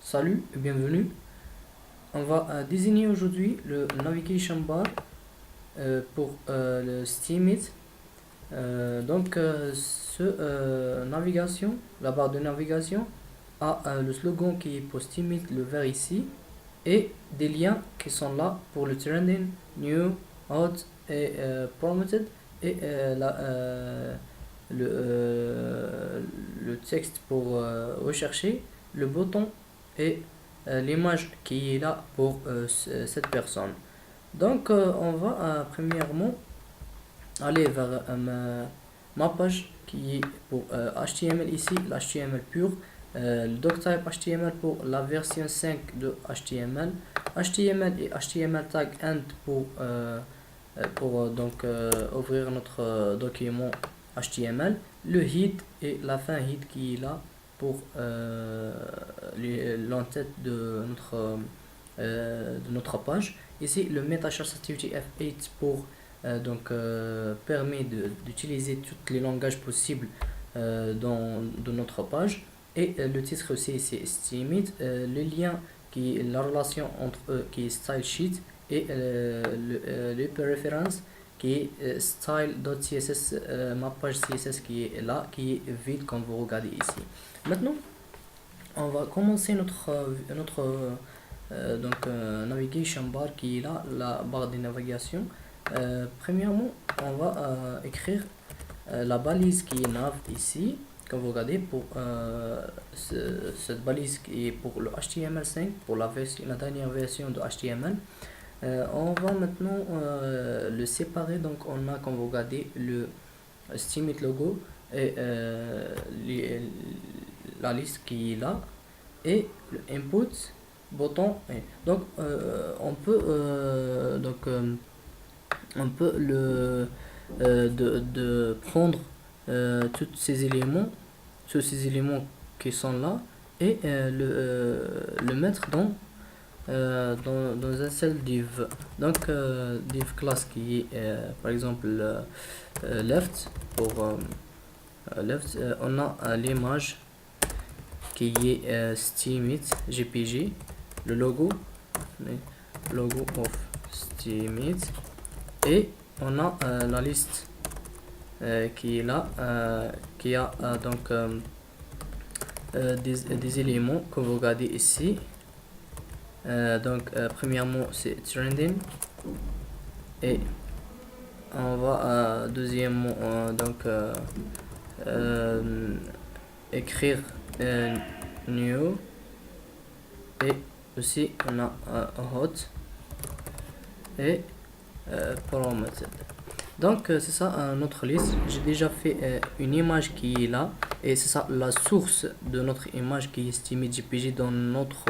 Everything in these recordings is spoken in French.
Salut et bienvenue. On va désigner aujourd'hui le navigation bar pour le Steemit. Navigation, la barre de navigation a le slogan qui est pour Steemit, le vert ici, et des liens qui sont là pour le trending, new, hot et promoted, et le texte pour rechercher, le bouton et l'image qui est là pour cette personne. Donc on va premièrement aller vers ma page qui est pour HTML ici, l'HTML pur, le doctype HTML pour la version 5 de HTML, HTML et HTML tag end pour ouvrir notre document HTML, le head et la fin head qui est là pour l'entête de notre page. Ici le MetaShare Activity F8 pour permet d'utiliser tous les langages possibles de notre page, et le titre aussi c'est Steemit, le lien qui est la relation entre eux qui est style sheet, et le référence qui est style.css, ma page CSS qui est là, qui est vide comme vous regardez ici. Maintenant on va commencer notre navigation bar qui est là, la barre de navigation. Premièrement on va écrire la balise qui est nav ici, comme vous regardez, pour cette balise qui est pour le HTML5, pour la dernière version de HTML. On va maintenant le séparer. Donc on a, comme vous regardez, le Steemit logo et la liste qui est là, et le input bouton. Donc on peut de prendre tous ces éléments qui sont là, et le mettre dans un seul div. Donc div class qui est par exemple left. Pour left on a l'image qui est Steemit JPG, le logo of Steemit, et on a la liste qui est là, qui a des éléments que vous regardez ici. Premièrement c'est trending, et on va deuxièmement écrire new, et aussi on a hot et promoted. Donc c'est ça notre liste. J'ai déjà fait une image qui est là, et c'est ça la source de notre image qui est Steemit JPG dans notre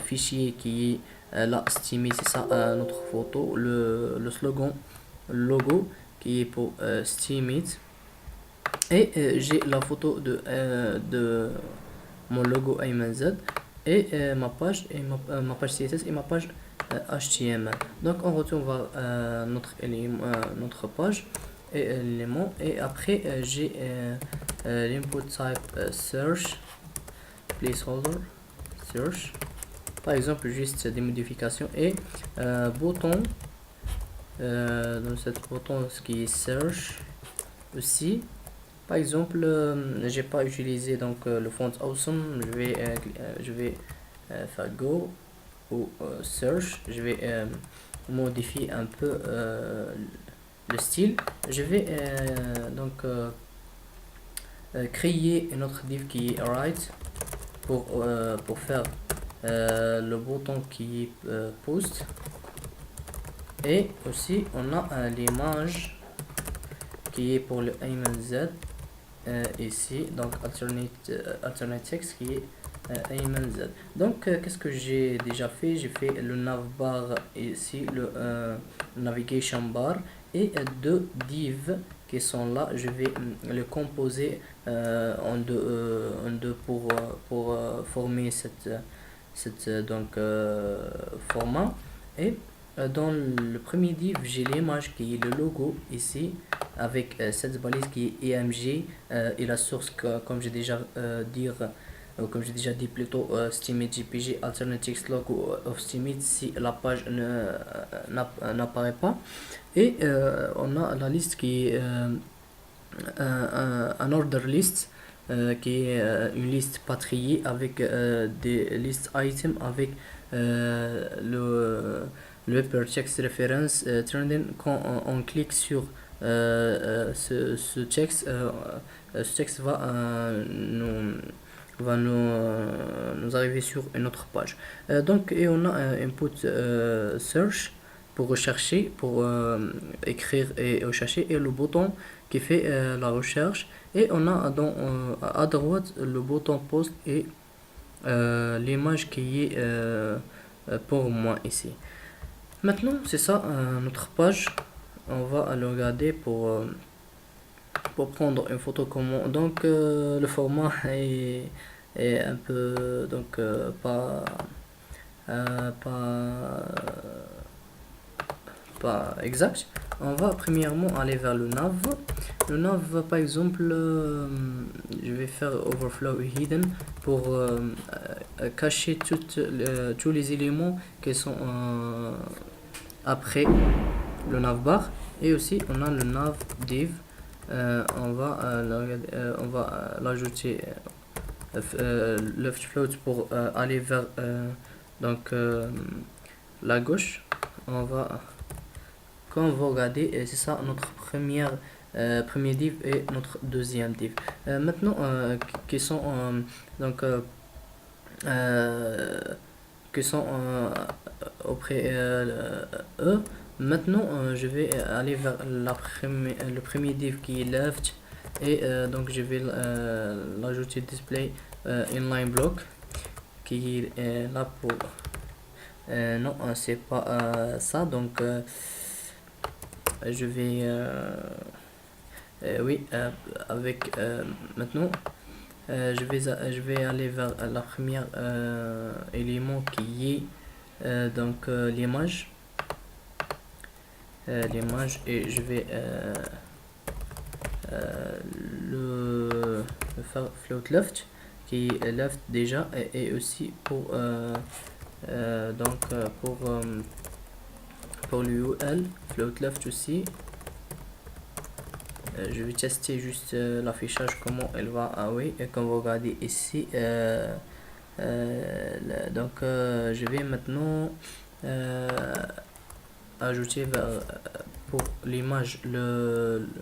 fichier qui est là Steemit. C'est ça notre photo, le slogan, le logo qui est pour Steemit, et j'ai la photo de mon logo Ayman Z, et ma page, et ma page CSS et ma page HTML. Donc on retourne vers notre page et l'élément, et après j'ai l'input type search, placeholder search, par exemple juste des modifications, et bouton dans cette bouton ce qui est search aussi. Par exemple j'ai pas utilisé le font awesome, je vais faire go ou search. Je vais modifier un peu le style. Je vais créer une autre div qui est right pour faire le bouton qui est post, et aussi on a l'image qui est pour le Ayman Z ici, donc alternate text qui est Ayman Z. Donc qu'est-ce que j'ai déjà fait? J'ai fait le navbar ici, le navigation bar, et deux divs qui sont là. Je vais le composer en deux pour former cette format. Et dans le premier div j'ai l'image qui est le logo ici, avec cette balise qui est EMG, et la source comme j'ai déjà dit comme j'ai déjà dit plutôt, Steemit JPG, Alternatives Log ou of Steemit si la page n'apparaît pas. Et on a la liste qui est un order list, qui est une liste pas triée avec des listes items avec le hypertext reference trending. Quand on clique sur ce texte, ce texte va nous arriver sur une autre page. Donc, et on a un input search pour rechercher, pour écrire et rechercher, et le bouton qui fait la recherche, et on a à droite le bouton post et l'image qui est pour moi ici. Maintenant c'est ça notre page. On va le regarder pour prendre une photo. Comment donc le format est un peu donc pas exact. On va premièrement aller vers le nav. Le nav, par exemple, je vais faire overflow hidden pour cacher tous les éléments qui sont après le navbar. Et aussi on a le nav div. On va l'ajouter left float pour aller vers donc la gauche. Quand on va regarder, c'est ça notre premier div et notre deuxième div. Maintenant qui sont auprès eux. Maintenant je vais aller vers le premier div qui est left, et donc je vais l'ajouter display inline block qui est là pour non, c'est pas ça. Donc je vais oui, avec maintenant je vais aller vers la première élément qui est donc l'image, et je vais le faire float left qui est left déjà, et aussi pour donc pour l'URL float left aussi. Je vais tester juste l'affichage, comment elle va. Ah oui, et comme vous regardez ici donc je vais maintenant ajouter pour l'image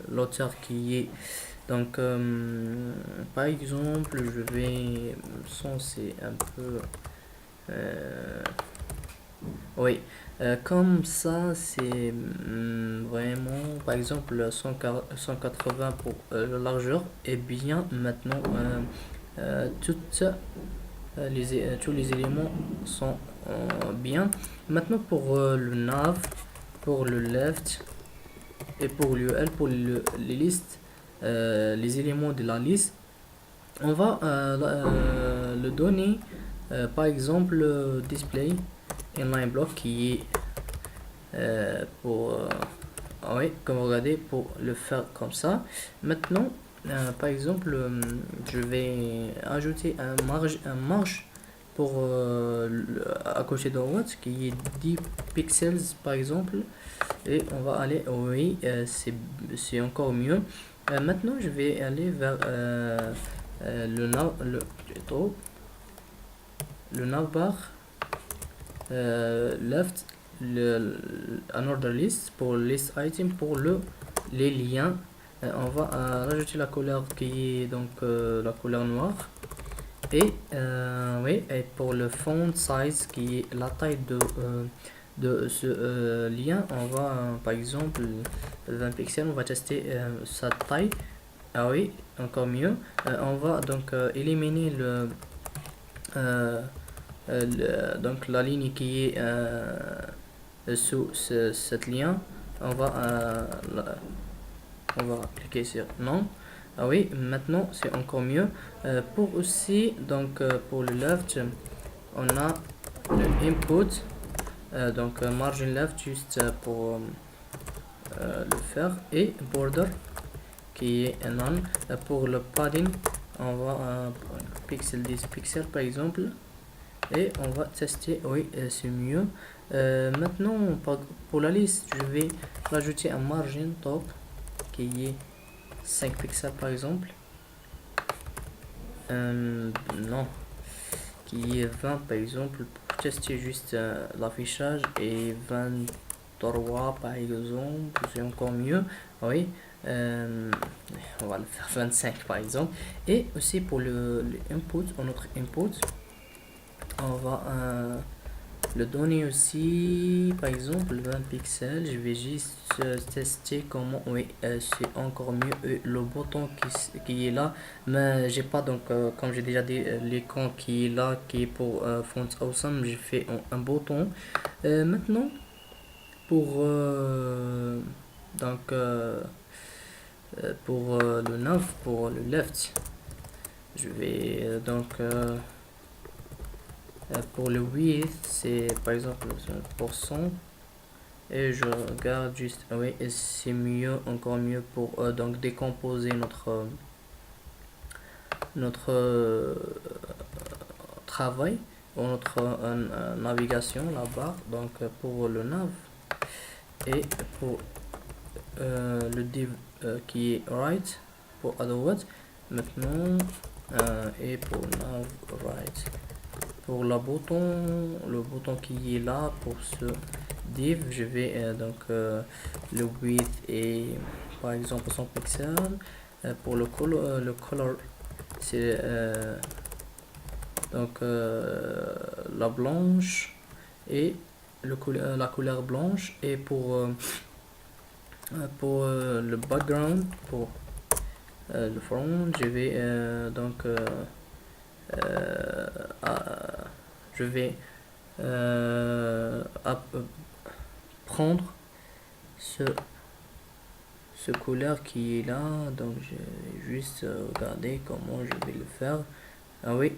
l'auteur qui est donc par exemple je vais c'est un peu oui, comme ça c'est vraiment par exemple 180 pour la largeur. Et bien maintenant tous les éléments sont bien. Maintenant pour le nav, pour le left et pour l'URL, pour les listes, les éléments de la liste, on va le donner par exemple display inline block qui est pour oui, comme vous regardez, pour le faire comme ça. Maintenant par exemple je vais ajouter un marge pour à côté de droite qui est 10 pixels par exemple, et on va aller oui, c'est encore mieux. Maintenant je vais aller vers le navbar left, un order list pour list item pour les liens. On va rajouter la couleur qui est donc la couleur noire, et oui, et pour le font size qui est la taille de ce lien, on va par exemple 20 pixels. On va tester sa taille. Ah oui, encore mieux. On va donc éliminer donc la ligne qui est sous cette lien. On va cliquer sur non. Ah oui, maintenant c'est encore mieux. Pour aussi donc pour le left, on a le input donc margin left juste pour le faire, et border qui est none. Pour le padding on va pixels, 10 pixels par exemple, et on va tester. Oui, c'est mieux. Maintenant pour la liste, je vais rajouter un margin top qui est 5 pixels par exemple. Non, qui est 20 par exemple, pour tester juste l'affichage, et 23 par exemple, c'est encore mieux. Oui, on va le faire 25 par exemple. Et aussi pour le input, notre input, on va le donner aussi par exemple 20 pixels. Je vais juste tester comment. Oui, c'est encore mieux. Le bouton qui est là, mais j'ai pas, donc comme j'ai déjà dit, l'écran qui est là, qui est pour Font Awesome, j'ai fait un bouton. Maintenant pour donc pour le nav, pour le left, je vais pour le width, c'est par exemple 100%. Et je regarde juste. Oui, et c'est mieux, encore mieux pour donc décomposer notre travail, ou notre navigation, la barre. Donc pour le nav, et pour le div qui est right, pour à droite maintenant, et pour nav right. Pour le bouton qui est là, pour ce div, je vais le width est par exemple 100 pixels. Pour le color, c'est la blanche, et la couleur blanche. Et pour le background, pour le front, je vais je vais prendre ce couleur qui est là. Donc je vais juste regarder comment je vais le faire. Ah oui,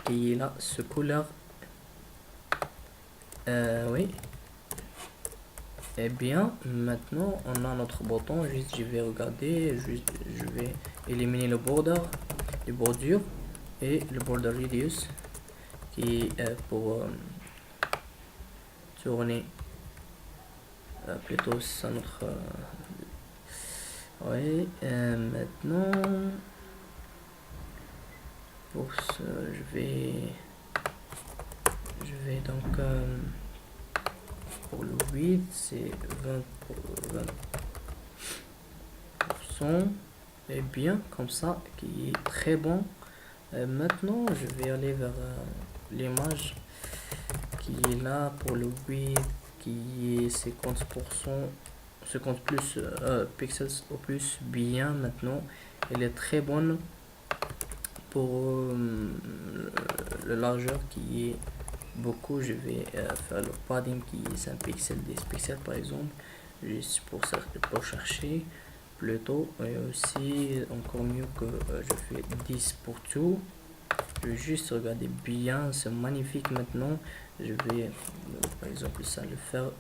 qui est là, ce couleur. Oui. Et bien, maintenant on a notre bouton. Juste je vais regarder, je vais éliminer le border, les bordures, et le border radius qui est pour tourner plutôt ça notre oui. Maintenant pour ce, je vais donc pour le width, c'est 20%, et bien comme ça, qui est très bon. Maintenant je vais aller vers l'image qui est là, pour le width qui est 50%, 50 plus pixels au plus. Bien, maintenant elle est très bonne. Pour le largeur qui est beaucoup, je vais faire le padding qui est 5 pixels, 10 pixels par exemple, juste pour chercher plutôt. Et aussi encore mieux que je fais 10 pour tout. Je vais juste regarder bien, c'est magnifique. Maintenant je vais par exemple ça le faire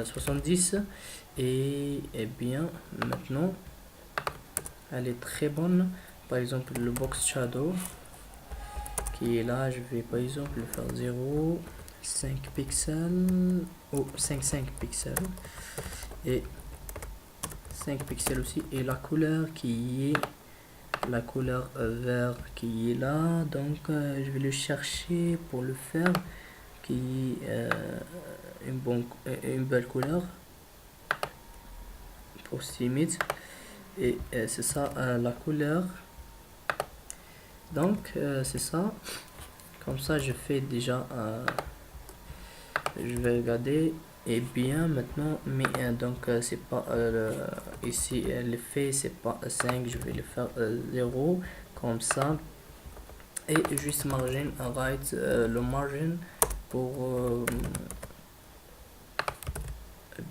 70, et bien maintenant elle est très bonne. Par exemple le box shadow qui est là, je vais par exemple le faire 0, 5 pixels, ou 5 pixels, et 5 pixels aussi. Et la couleur qui est la couleur vert qui est là, donc je vais le chercher pour le faire, qui est une belle couleur pour Steamit. Et c'est ça la couleur. Donc c'est ça. Comme ça je fais déjà je vais regarder. Et bien maintenant, mais donc c'est pas ici l'effet, c'est pas 5, je vais le faire 0 comme ça. Et juste margin right, le margin pour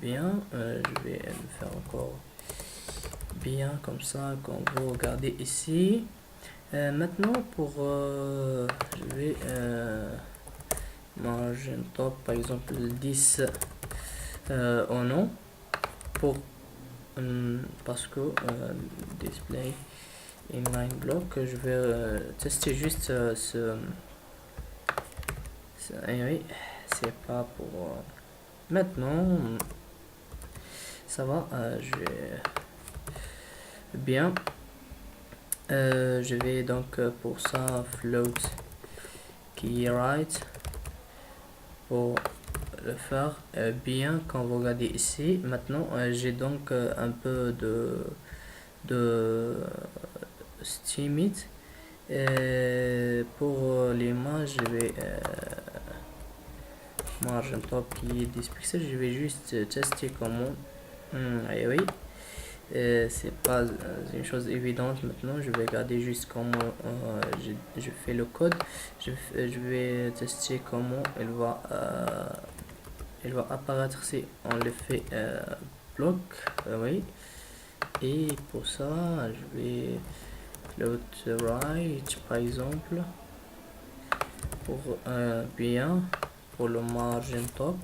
bien, je vais le faire encore bien comme ça, quand vous regardez ici. Maintenant pour je vais margin top par exemple 10 ou non, pour parce que display inline block. Je vais tester juste oui, c'est pas pour maintenant. Ça va, je vais bien. Je vais donc pour ça float qui right pour le faire bien. Quand vous regardez ici maintenant, j'ai donc un peu de steamit. Pour l'image, je vais margin top qui est 10 pixels. Je vais juste tester comment. Et oui, c'est pas une chose évidente. Maintenant je vais regarder juste comment je fais le code. Je vais tester comment elle va apparaître si on le fait bloc. Oui, et pour ça je vais float right par exemple pour bien pour le margin top.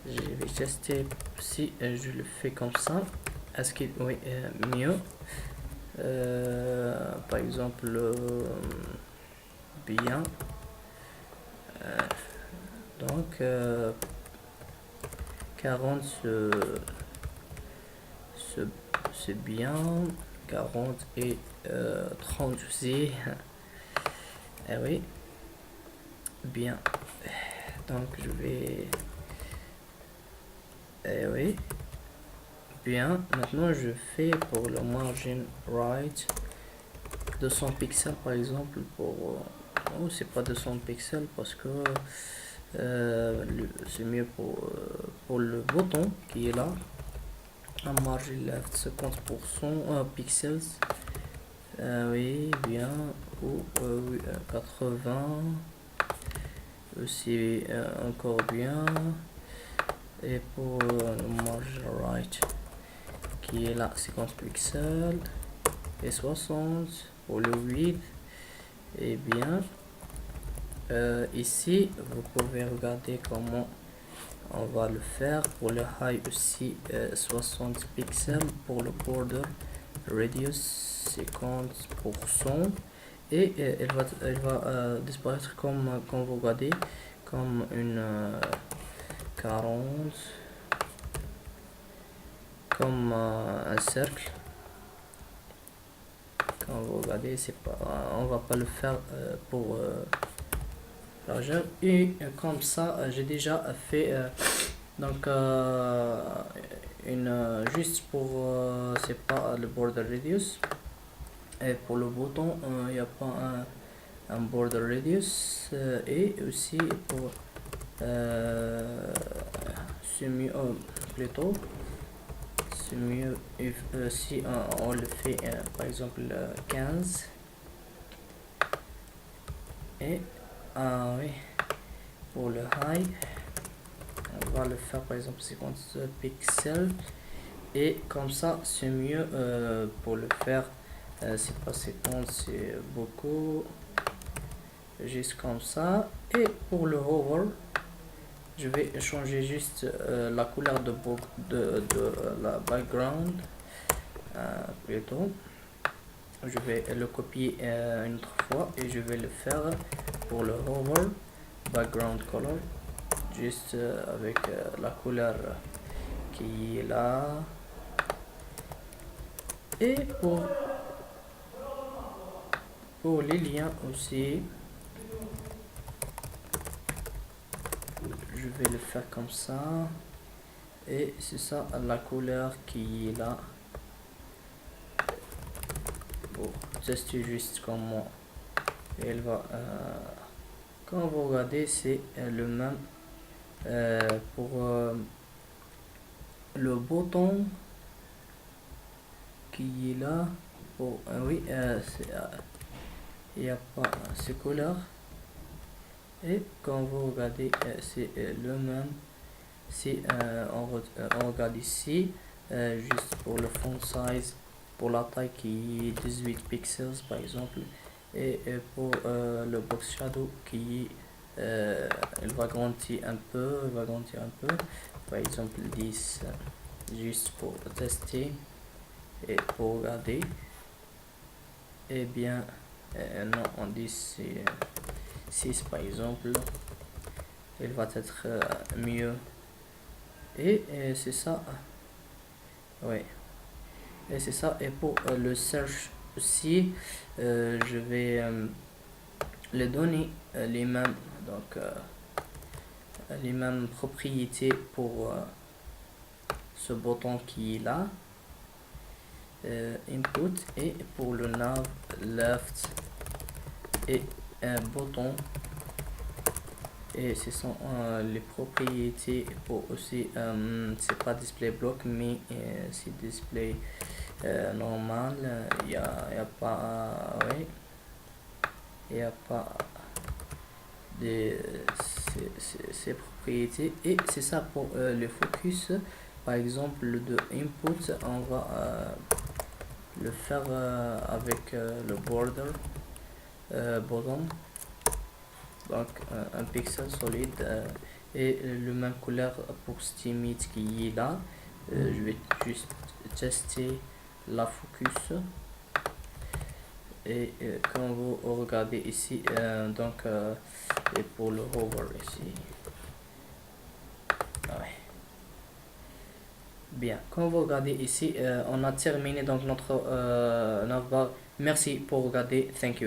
Je vais tester si je le fais comme ça. Est-ce qu'il oui mieux par exemple bien donc 40 c'est bien, 40 et 30 aussi. Eh oui, bien. Donc je vais oui, bien. Maintenant je fais pour le margin right 200 pixels par exemple. Pour oh, c'est pas 200 pixels parce que c'est mieux pour le bouton qui est là. Un margin left 50% pixels. Oui, bien. Ou 80 aussi encore bien. Et pour le margin right qui est là 50 pixels et 60 pour le width. Et bien ici vous pouvez regarder comment on va le faire. Pour le high aussi 60 pixels. Pour le border radius 50% et elle va disparaître comme quand vous regardez comme une 40 comme un cercle. Quand vous regardez, c'est pas on va pas le faire pour largeur. Et comme ça j'ai déjà fait donc une juste pour c'est pas le border radius. Et pour le bouton il n'y a pas un border radius. Et aussi pour c'est mieux plutôt c'est mieux si on le fait par exemple 15. Et oui, pour le high on va le faire par exemple 50 pixels. Et comme ça c'est mieux pour le faire. C'est pas 50, c'est beaucoup, juste comme ça. Et pour le hover je vais changer juste la couleur de la background plutôt. Je vais le copier une autre fois et je vais le faire pour le hover background color juste avec la couleur qui est là. Et pour les liens aussi je vais le faire comme ça. Et c'est ça la couleur qui est là. Pour tester juste comment elle va quand vous regardez c'est le même pour le bouton qui est là. Pour oui il n'y a pas ces couleurs. Et quand vous regardez c'est le même. Si on regarde ici juste pour le font size pour la taille qui est 18 pixels par exemple. Et pour le box shadow qui elle va grandir un peu, par exemple 10 juste pour tester et pour regarder. Eh bien, non, on dit 6 par exemple. Il va être mieux. Et c'est ça. Oui. Et c'est ça. Et pour le search aussi, je vais les donner donc, les mêmes propriétés pour ce bouton qui est là. Input, et pour le nav left et un bouton, et ce sont les propriétés pour aussi c'est pas display block mais c'est display normal. Il y a pas oui, il y a pas de ces propriétés, et c'est ça pour le focus. Par exemple, de input, on va le faire avec le border bottom, donc un pixel solide, et le même couleur pour Steemit qui est là. Je vais juste tester la focus, et quand vous regardez ici, donc et pour le hover ici, ouais. Bien, quand vous regardez ici, on a terminé donc notre navbar. Merci pour regarder, thank you.